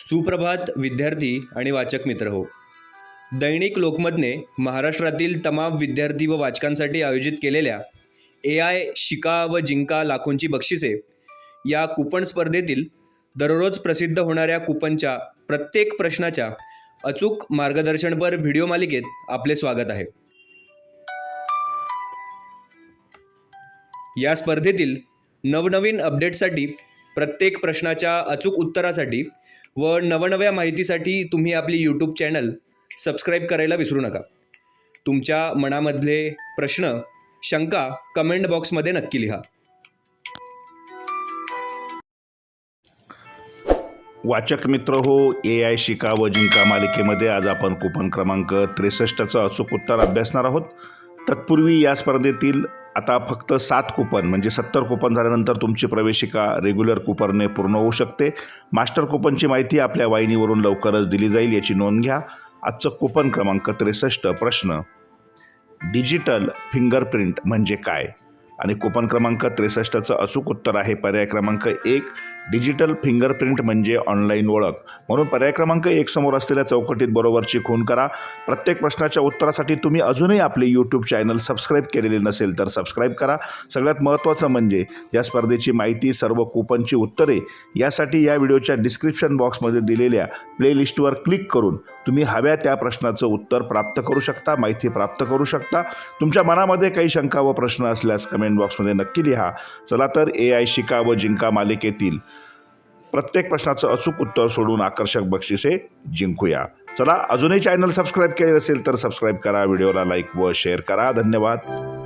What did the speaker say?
सुप्रभात विद्यार्थी आणि वाचक मित्र हो. दैनिक लोकमतने महाराष्ट्रातील तमाम विद्यार्थी व वाचकांसाठी आयोजित केलेल्या AI शिका व जिंका लाखोंची बक्षिसे या कूपन स्पर्धेतील दररोज प्रसिद्ध होणाऱ्या कूपनच्या प्रत्येक प्रश्नाच्या अचूक मार्गदर्शनपर व्हिडिओ मालिकेत आपले स्वागत आहे. या स्पर्धेतील नवनवीन अपडेट्ससाठी, प्रत्येक प्रश्नाच्या अचूक उत्तरासाठी व नवनव्या माहितीसाठी तुम्ही आपली यूट्यूब चॅनल सबस्क्राईब करायला विसरू नका. तुमच्या मनामधले प्रश्न, शंका कमेंट बॉक्समध्ये नक्की लिहा. वाचक मित्र हो, AI शिका व जिंका मालिकेमध्ये आज आपण कूपन क्रमांक 63चं अचूक उत्तर अभ्यासणार आहोत. तत्पूर्वी या स्पर्धेतील आता फक्त 7 कूपन म्हणजे 70 कूपन झाल्यानंतर तुमची प्रवेशिका रेग्युलर कूपनने पूर्ण होऊ शकते. मास्टर कूपनची माहिती आपल्या वाहिनीवरून लवकरच दिली जाईल, याची नोंद घ्या. आजचं कूपन क्रमांक 63. प्रश्न: डिजिटल फिंगरप्रिंट म्हणजे काय? आणि कूपन क्रमांक 63चं अचूक उत्तर आहे पर्याय क्रमांक 1. डिजिटल फिंगरप्रिंट म्हणजे ऑनलाईन ओळख. म्हणून पर्याय क्रमांक 1 समोर असलेल्या चौकटीत बरोबरची खूण करा. प्रत्येक प्रश्नाच्या उत्तरासाठी तुम्ही अजूनही आपले यूट्यूब चॅनल सबस्क्राईब केलेले नसेल तर सबस्क्राईब करा. सगळ्यात महत्त्वाचं म्हणजे या स्पर्धेची माहिती, सर्व कूपनची उत्तरे यासाठी या व्हिडिओच्या डिस्क्रिप्शन बॉक्समध्ये दिलेल्या प्लेलिस्टवर क्लिक करून तुम्ही हव्या त्या प्रश्नाचं उत्तर प्राप्त करू शकता, माहिती प्राप्त करू शकता. तुमच्या मनामध्ये काही शंका व प्रश्न असल्यास कमेंट बॉक्समध्ये नक्की लिहा. चला तर AI शिका व जिंका मालिकेतील प्रत्येक प्रश्नाचं अचूक उत्तर सोडून आकर्षक बक्षिसे जिंकूया. चला, अजूनही चॅनल सबस्क्राईब केले असेल तर सबस्क्राईब करा, व्हिडिओला लाईक व शेअर करा. धन्यवाद.